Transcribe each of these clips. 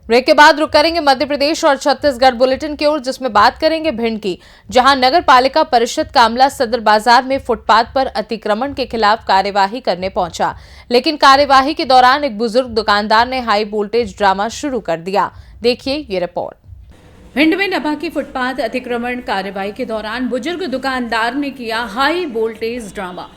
Break के बाद रुक करेंगे मध्य प्रदेश और छत्तीसगढ़ बुलेटिन की ओर, जिसमें बात करेंगे भिंड की, जहां नगर पालिका परिषद का अमला सदर बाजार में फुटपाथ पर अतिक्रमण के खिलाफ कार्यवाही करने पहुंचा, लेकिन कार्यवाही के दौरान एक बुजुर्ग दुकानदार ने हाई वोल्टेज ड्रामा शुरू कर दिया। देखिए ये रिपोर्ट। भिंड में नभा की फुटपाथ अतिक्रमण कार्यवाही के दौरान बुजुर्ग दुकानदार ने किया हाई वोल्टेज ड्रामा।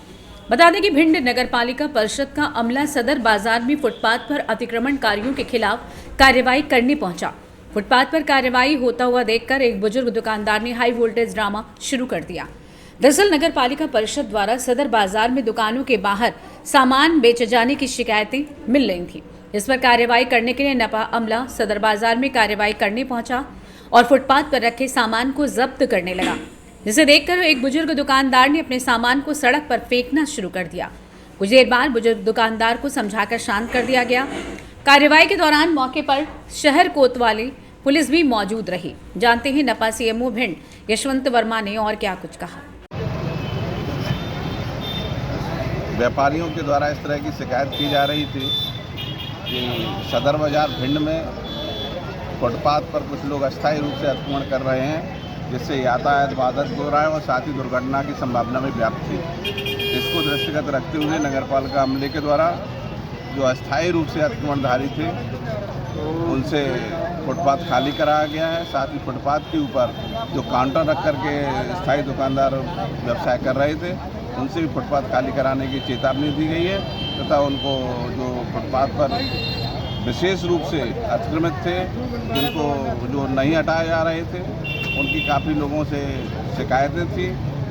बता दें कि भिंड नगर पालिका परिषद का अमला सदर बाजार में फुटपाथ पर अतिक्रमणकारियों के खिलाफ कार्यवाही करने पहुंचा। फुटपाथ पर कार्यवाही होता हुआ देखकर एक बुजुर्ग दुकानदार ने हाई वोल्टेज ड्रामा शुरू कर दिया। दरअसल नगर पालिका परिषद द्वारा सदर बाजार में दुकानों के बाहर सामान बेचे जाने की शिकायतें मिल रही थी। इस पर कार्यवाही करने के लिए नपा अमला सदर बाजार में कार्यवाही करने पहुंचा और फुटपाथ पर रखे सामान को जब्त करने लगा, जिसे देखकर एक बुजुर्ग दुकानदार ने अपने सामान को सड़क पर फेंकना शुरू कर दिया। कुछ देर बाद बुजुर्ग दुकानदार को समझाकर शांत कर दिया गया। कार्यवाही के दौरान मौके पर शहर कोतवाली पुलिस भी मौजूद रही। जानते हैं नपा सीएमओ भिंड यशवंत वर्मा ने और क्या कुछ कहा। व्यापारियों के द्वारा इस तरह की शिकायत की जा रही थी कि सदर बाजार भिंड में फुटपाथ पर कुछ लोग अस्थायी रूप से अतिक्रमण कर रहे हैं, जिससे यातायात बाधित हो रहा है और साथ ही दुर्घटना की संभावना भी व्याप्त थी। इसको दृष्टिगत रखते हुए नगरपालिका अमले के द्वारा जो अस्थायी रूप से अतिक्रमणधारी थे उनसे फुटपाथ खाली कराया गया है। साथ ही फुटपाथ के ऊपर जो काउंटर रख कर के स्थायी दुकानदार व्यवसाय कर रहे थे उनसे भी फुटपाथ खाली कराने की चेतावनी दी गई है तथा उनको जो फुटपाथ पर विशेष रूप से अतिक्रमित थे, जिनको जो नहीं हटाए जा रहे थे, उनकी काफ़ी लोगों से शिकायतें थी।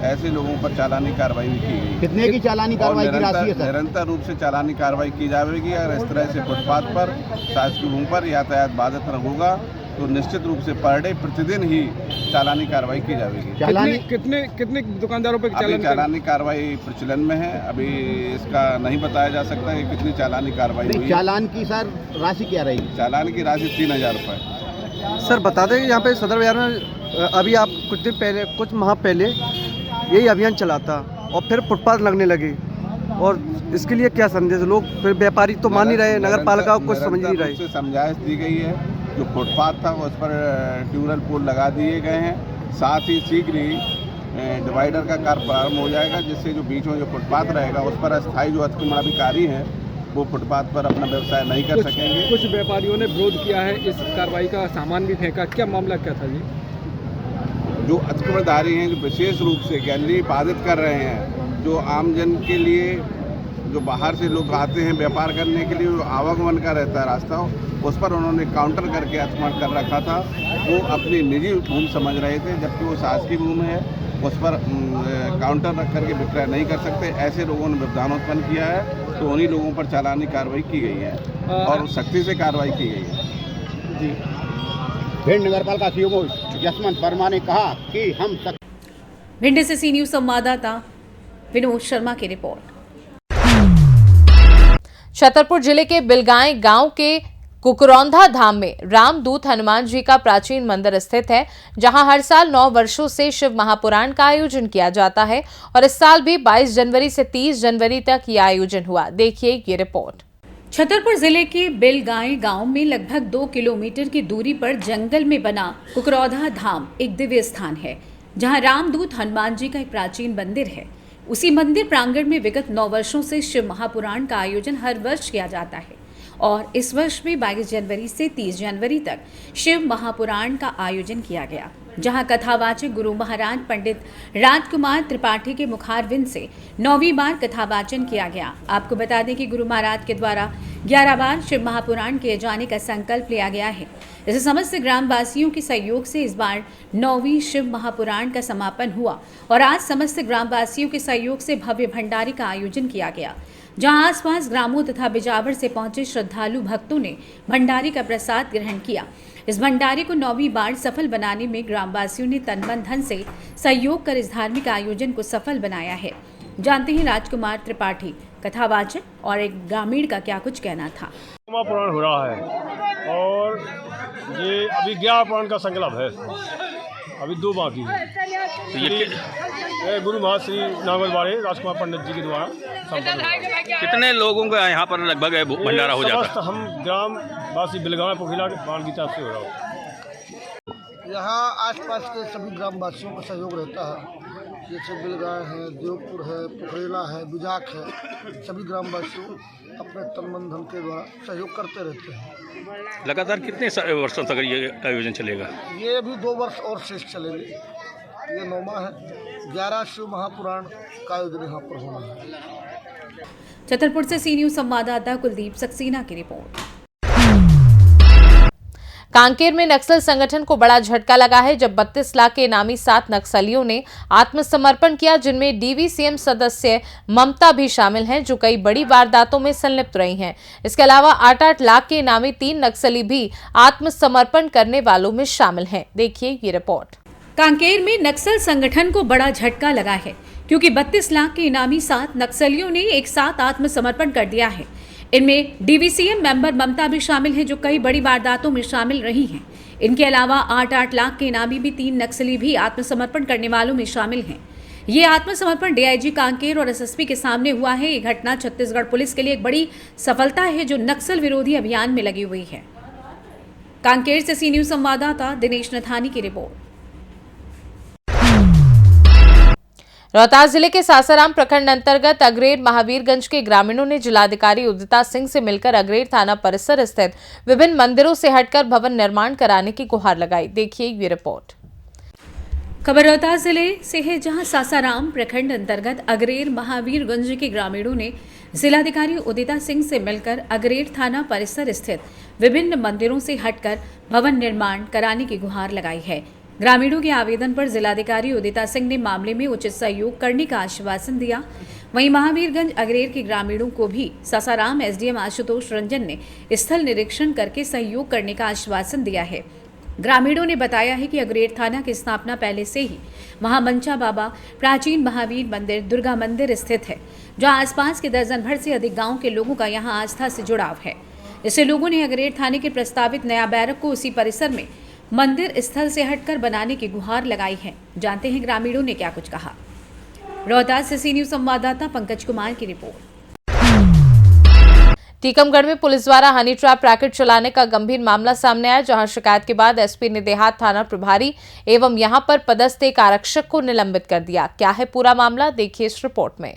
ऐसे लोगों पर चालानी कार्रवाई भी की गई। कितने की चालानी कार्रवाई की राशि है सर? निरंतर रूप से चालानी कार्रवाई की जाएगी। अगर इस तरह से फुटपाथ पर शासकीय भूमि पर यातायात बाधित न होगा तो निश्चित रूप से पर डे प्रतिदिन ही चालानी कार्रवाई की जाएगी। चालानी कितने दुकानदारों पर चालानी कार्रवाई प्रचलन में है। अभी इसका नहीं बताया जा सकता कि कितनी चालानी कार्रवाई हुई। चालान की सर राशि क्या रहेगी? चालान की राशि 3000 रुपये। सर बता दें कि यहाँ पे सदर बाजार में अभी आप कुछ माह पहले यही अभियान चलाता और फिर फुटपाथ लगने लगे, और इसके लिए क्या संदेश? लोग फिर व्यापारी तो मान नहीं रहे, नगर पालिका को कुछ समझ नहीं रहे। समझाइश दी गई है। जो फुटपाथ था उस पर ट्यूबवेल पोल लगा दिए गए हैं। साथ ही शीघ्र ही डिवाइडर का कार्य प्रारंभ हो जाएगा, जिससे जो बीच में जो फुटपाथ रहेगा उस पर अस्थायी जो अतिक्रमणाधिकारी हैं वो फुटपाथ पर अपना व्यवसाय नहीं कर सकेंगे। कुछ व्यापारियों ने विरोध किया है इस कार्रवाई का, सामान भी फेंका, क्या मामला क्या था जी? जो अतिक्रमणधारी हैं जो विशेष रूप से गैलरी बाधित कर रहे हैं, जो आमजन के लिए जो बाहर से लोग आते हैं व्यापार करने के लिए जो आवागमन का रहता है रास्ता, उस पर उन्होंने काउंटर करके अतिक्रमण कर रखा था। वो अपनी निजी भूमि समझ रहे थे, जबकि वो शासकीय भूमि है, उस पर काउंटर रख करके विक्रय नहीं कर सकते। ऐसे लोगों ने विधान उत्पन्न किया है, तो उन्हीं लोगों पर चालानी कार्रवाई की गई है और सख्ती से कार्रवाई की गई है। जी, भिंड नगरपालिका सीएमओ यशवंत वर्मा ने कहा कि हम भिंड से सी न्यूज संवाददाता विनोद शर्मा की रिपोर्ट। छतरपुर जिले के बिलगांव गांव के कुकरौंधा धाम में रामदूत हनुमान जी का प्राचीन मंदिर स्थित है, जहां हर साल 9 वर्षों से शिव महापुराण का आयोजन किया जाता है और इस साल भी 22 जनवरी से 30 जनवरी तक यह आयोजन हुआ। देखिए ये रिपोर्ट। छतरपुर जिले के बिलगांव गांव में लगभग 2 किलोमीटर की दूरी पर जंगल में बना कुकरौंधा धाम एक दिव्य स्थान है, जहां रामदूत हनुमान जी का एक प्राचीन मंदिर है। उसी मंदिर प्रांगण में विगत 9 वर्षों से शिव महापुराण का आयोजन हर वर्ष किया जाता है और इस वर्ष भी 22 जनवरी से 30 जनवरी तक शिव महापुराण का आयोजन किया गया, जहां कथावाचक गुरु महाराज पंडित राजकुमार त्रिपाठी के मुखारविंद से 9वीं बार कथावाचन किया गया। आपको बता दें कि गुरु महाराज के द्वारा 11 बार शिव महापुराण किए जाने का संकल्प लिया गया है। इसे समस्त ग्रामवासियों के सहयोग से इस बार 9वीं शिव महापुराण का समापन हुआ और आज समस्त ग्रामवासियों के सहयोग से भव्य भंडारे का आयोजन किया गया, जहां आसपास ग्रामों तथा बिजावर से पहुंचे श्रद्धालु भक्तों ने भंडारे का प्रसाद ग्रहण किया। इस भंडारे को 9वीं बार सफल बनाने में ग्रामवासियों ने तन मन धन से सहयोग कर इस धार्मिक आयोजन को सफल बनाया है। जानते हैं राजकुमार त्रिपाठी कथावाचक और एक ग्रामीण का क्या कुछ कहना था। महापुराण हो रहा है और ये अभी 11 पुराण का संकल्प है, अभी 2 बाकी है। तो ये गुरु महाराज श्री नागवलवाड़े राजकुमार पंडित जी के द्वारा कितने लोगों का यहाँ पर लगभग भंडारा हो जाता है? हम ग्राम वासी बिलगांव पोखिला के बाण की तरफ से हो रहा हूँ। यहाँ आसपास के सभी ग्रामवासियों का सहयोग रहता है, जैसे बिलगांव है, देवपुर है, पोखरेला है, बिजाक है, सभी ग्रामवासियों अपने तन मन धन के द्वारा सहयोग करते रहते हैं। लगातार कितने वर्षों तक ये आयोजन चलेगा? ये अभी 2 वर्ष और शेष चलेंगे। ये 9वां है। 11 शिव महापुराण का आयोजन यहाँ पर होना है। छतरपुर से सी न्यूज संवाददाता कुलदीप सक्सेना की रिपोर्ट। कांकेर में नक्सल संगठन को बड़ा झटका लगा है जब 32 लाख के इनामी 7 नक्सलियों ने आत्मसमर्पण किया, जिनमें डीवीसीएम सदस्य ममता भी शामिल हैं, जो कई बड़ी वारदातों में संलिप्त रही हैं। इसके अलावा 8-8 लाख के इनामी 3 नक्सली भी आत्मसमर्पण करने वालों में शामिल हैं। देखिए ये रिपोर्ट। कांकेर में नक्सल संगठन को बड़ा झटका लगा है क्योंकि 32 लाख के इनामी 7 नक्सलियों ने एक साथ आत्मसमर्पण कर दिया है। इनमें डीवीसीएम मेंबर ममता भी शामिल हैं, जो कई बड़ी वारदातों में शामिल रही हैं। इनके अलावा 8-8 लाख के इनामी भी 3 नक्सली भी आत्मसमर्पण करने वालों में शामिल हैं। ये आत्मसमर्पण डीआईजी कांकेर और एसएसपी के सामने हुआ है। ये घटना छत्तीसगढ़ पुलिस के लिए एक बड़ी सफलता है, जो नक्सल विरोधी अभियान में लगी हुई है। कांकेर से सी न्यूज संवाददाता दिनेश नथानी की रिपोर्ट। रोहतास जिले के सासाराम प्रखंड अंतर्गत अग्रेर महावीरगंज के ग्रामीणों ने जिलाधिकारी उदिता सिंह से मिलकर अग्रेर थाना परिसर स्थित विभिन्न मंदिरों से हटकर भवन निर्माण कराने की गुहार लगाई। देखिए ये रिपोर्ट। खबर रोहतास जिले से है, जहां सासाराम प्रखंड अंतर्गत अग्रेर महावीरगंज के ग्रामीणों ने जिलाधिकारी उदिता सिंह से मिलकर अग्रेर थाना परिसर स्थित विभिन्न मंदिरों से हटकर भवन निर्माण कराने की गुहार लगाई है। ग्रामीणों के आवेदन पर जिलाधिकारी उदिता सिंह ने मामले में उचित सहयोग करने का आश्वासन दिया। वहीं महावीरगंज अग्रेर के ग्रामीणों को भी सासाराम एसडीएम आशुतोष रंजन ने स्थल निरीक्षण करके सहयोग करने का आश्वासन दिया है। ग्रामीणों ने बताया है कि अग्रेर थाना की स्थापना पहले से ही महामंचा बाबा प्राचीन महावीर मंदिर दुर्गा मंदिर स्थित है, जहां आसपास के दर्जन भर से अधिक गाँव के लोगों का यहाँ आस्था से जुड़ाव है। इससे लोगों ने अग्रेर थाने के प्रस्तावित नया बैरक को उसी परिसर में मंदिर स्थल से हटकर बनाने की गुहार लगाई है। जानते हैं ग्रामीणों ने क्या कुछ कहा। रोहतास से सी न्यूज संवाददाता पंकज कुमार की रिपोर्ट। टीकमगढ़ में पुलिस द्वारा हनी ट्रैप रैकेट चलाने का गंभीर मामला सामने आया, जहां शिकायत के बाद एसपी ने देहात थाना प्रभारी एवं यहां पर पदस्थ एक आरक्षक को निलंबित कर दिया। क्या है पूरा मामला, देखिए इस रिपोर्ट में।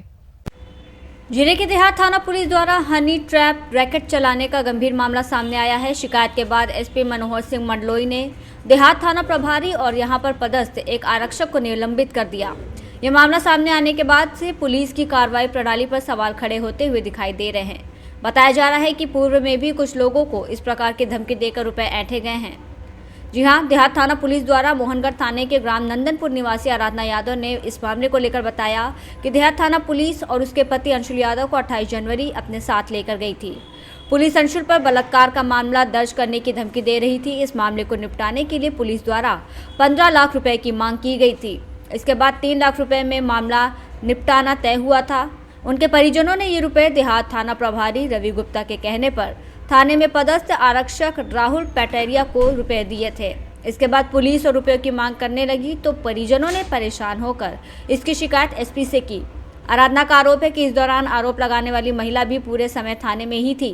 जिले के देहात थाना पुलिस द्वारा हनी ट्रैप रैकेट चलाने का गंभीर मामला सामने आया है। शिकायत के बाद एसपी मनोहर सिंह मंडलोई ने देहात थाना प्रभारी और यहां पर पदस्थ एक आरक्षक को निलंबित कर दिया। यह मामला सामने आने के बाद से पुलिस की कार्रवाई प्रणाली पर सवाल खड़े होते हुए दिखाई दे रहे हैं। बताया जा रहा है कि पूर्व में भी कुछ लोगों को इस प्रकार की धमकी देकर रुपए ऐंठे गए हैं। जी हां, देहात थाना पुलिस द्वारा मोहनगढ़ थाने के ग्राम नंदनपुर निवासी आराधना यादव ने इस मामले को लेकर बताया कि देहात थाना पुलिस और उसके पति अंशुल यादव को 28 जनवरी अपने साथ लेकर गई थी। पुलिस अंशुल पर बलात्कार का मामला दर्ज करने की धमकी दे रही थी। इस मामले को निपटाने के लिए पुलिस द्वारा 15 लाख रुपए की मांग की गई थी। इसके बाद 3 लाख रुपए में मामला निपटाना तय हुआ था। उनके परिजनों ने ये रुपए देहात थाना प्रभारी रवि गुप्ता के कहने पर थाने में पदस्थ आरक्षक राहुल पैटेरिया को रुपए दिए थे। इसके बाद पुलिस और रुपयों की मांग करने लगी तो परिजनों ने परेशान होकर इसकी शिकायत एसपी से की। आराधना का आरोप है कि इस दौरान आरोप लगाने वाली महिला भी पूरे समय थाने में ही थी।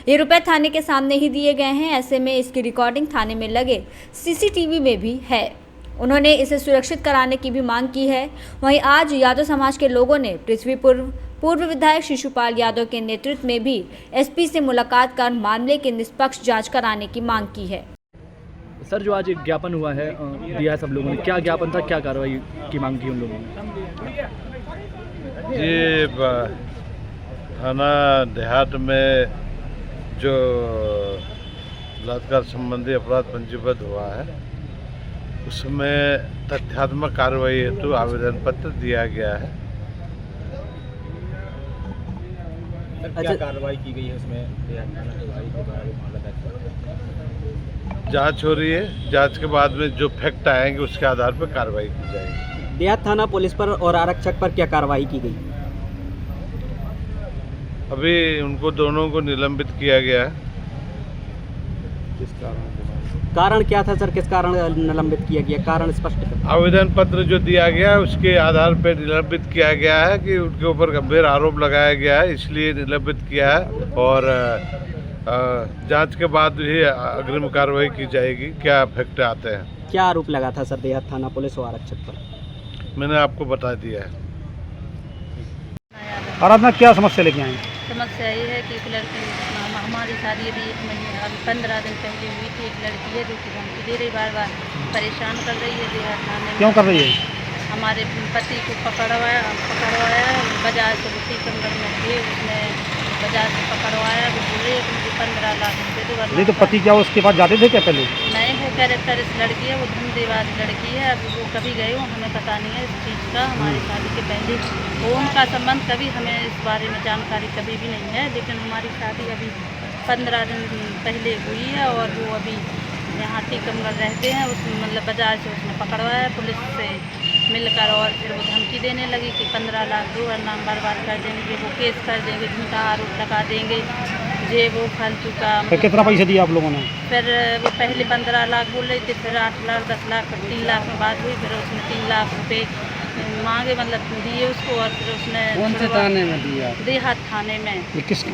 ये रुपए थाने के सामने ही दिए गए हैं, ऐसे में इसकी रिकॉर्डिंग थाने में लगे सीसीटीवी में भी है। उन्होंने इसे सुरक्षित कराने की भी मांग की है। वहीं आज यादव समाज के लोगों ने पृथ्वीपुर पूर्व विधायक शिशुपाल यादव के नेतृत्व में भी एसपी से मुलाकात कर मामले की निष्पक्ष जांच कराने की मांग की है। सर, जो आज एक ज्ञापन हुआ है दिया है सब लोगों ने, क्या ज्ञापन था, क्या कार्रवाई की मांग की उन लोगों ने? ये थाना देहात में जो बलात्कार संबंधी अपराध पंजीबद्ध हुआ है, उसमें तथ्यात्मक कार्रवाई हेतु आवेदन पत्र दिया गया है। क्या कार्रवाई की गई है उसमें? जांच हो रही है, जांच के बाद में जो फैक्ट आएंगे उसके आधार पर कार्रवाई की जाएगी। देहात थाना पुलिस पर और आरक्षक पर क्या कार्रवाई की गई? अभी उनको दोनों को निलंबित किया गया है। किस कारण क्या था सर, किस कारण निलंबित किया गया, कारण स्पष्ट कर। आवेदन पत्र जो दिया गया है उसके आधार पर निलंबित किया गया है कि उनके ऊपर गंभीर आरोप लगाया गया है, इसलिए निलंबित किया है। और जांच के बाद ही अग्रिम कार्रवाई की जाएगी, क्या फैक्ट आते हैं। क्या आरोप लगा था सर देहात थाना पुलिस और आरक्षक पर? मैंने आपको बता दिया है। आराधना, क्या समस्या लेके आए? समस्या ये है कि एक लड़की, हमारी शादी अभी 1 महीने 15 दिन पहले हुई थी। एक लड़की है जो कि धमकी दे रही, बार बार परेशान कर रही है देहात थाने में। क्यों कर रही है? हमारे पति को पकड़वाया बाजार से, टीकमगढ़ में थे, उसने बाजार से पकड़वाया। वो बोल रही है कि मुझे 15 लाख रुपये दो। नहीं तो पति क्या उसके पास जाते थे क्या पहले? नहीं, वो कैरेक्टर इस लड़की है, वो धंधेबाज लड़की है। अब वो कभी गए हो हमें पता नहीं है इस चीज़ का। हमारी शादी के पहले वो उनका संबंध कभी, हमें इस बारे में जानकारी कभी भी नहीं है। लेकिन हमारी शादी अभी 15 दिन पहले हुई है और वो अभी यहाँ टीकमगढ़ रहते हैं। उसमें मतलब बाजार से उसने पकड़वाया पुलिस से मिलकर, और फिर वो धमकी देने लगी कि 15 लाख दो वरना हम बर्बाद कर देंगे, वो केस कर देंगे, झूठा आरोप लगा देंगे, ये वो फालतू का। फिर कितना पैसा दिया आप लोगों ने? फिर वो पहले 15 लाख बोल रही थी, फिर 8 लाख 10 लाख, फिर 3 लाख में बात हुई। फिर उसने 3 लाख रुपए मांगे, मतलब दिए उसको। और फिर उसने कौन से थाने में दिया? देहात थाने में।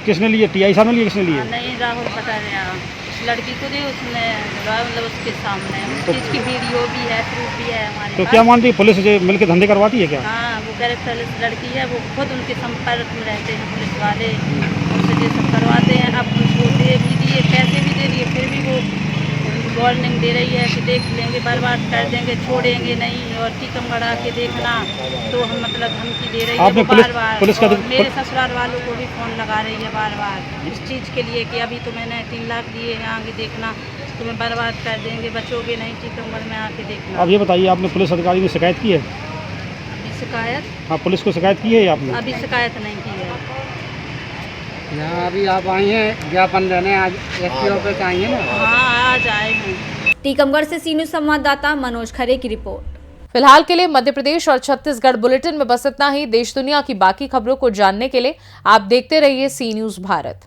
किसने लिए? टीआई साहब ने लिए? किसने लिए? नहीं, राहुल पटारिया उस लड़की को दी, उसने मतलब उसके सामने उस चीज़ की वीडियो भी है, प्रूफ भी है हमारे तो पास। क्या मानती है पुलिस से मिलकर धंधे करवाती है क्या? हाँ, वो कैरेक्टरलेस लड़की है, वो खुद उनके संपर्क में रहते हैं पुलिस वाले, उनसे ये सब करवाते हैं। अब उनको दे भी दिए, पैसे भी दे दिए, फिर भी वो वार्निंग दे रही है कि देख लेंगे, बर्बाद कर देंगे, छोड़ेंगे नहीं, और टीकमगढ़ आके देखना। तो हम मतलब धमकी दे रही है वो बार बार। और मेरे ससुराल वालों को भी फ़ोन लगा रही है बार बार इस चीज़ के लिए कि अभी तो मैंने 3 लाख दिए हैं, आगे देखना, तुम्हें बर्बाद कर देंगे, बचोगे नहीं, टीकमगढ़ में आके देखना। अब ये बताइए, आपने पुलिस अधिकारी को शिकायत की है? शिकायत? हाँ, पुलिस को शिकायत की है आपने? अभी शिकायत नहीं की है। यहाँ अभी आप आई हैं ज्ञापन देने, आज एसपी ऑफिस आई हैं ना? हाँ, आज आए हैं। टीकमगढ़ से सी न्यूज़ संवाददाता मनोज खरे की रिपोर्ट। फिलहाल के लिए मध्य प्रदेश और छत्तीसगढ़ बुलेटिन में बस इतना ही। देश दुनिया की बाकी खबरों को जानने के लिए आप देखते रहिए सी न्यूज़ भारत।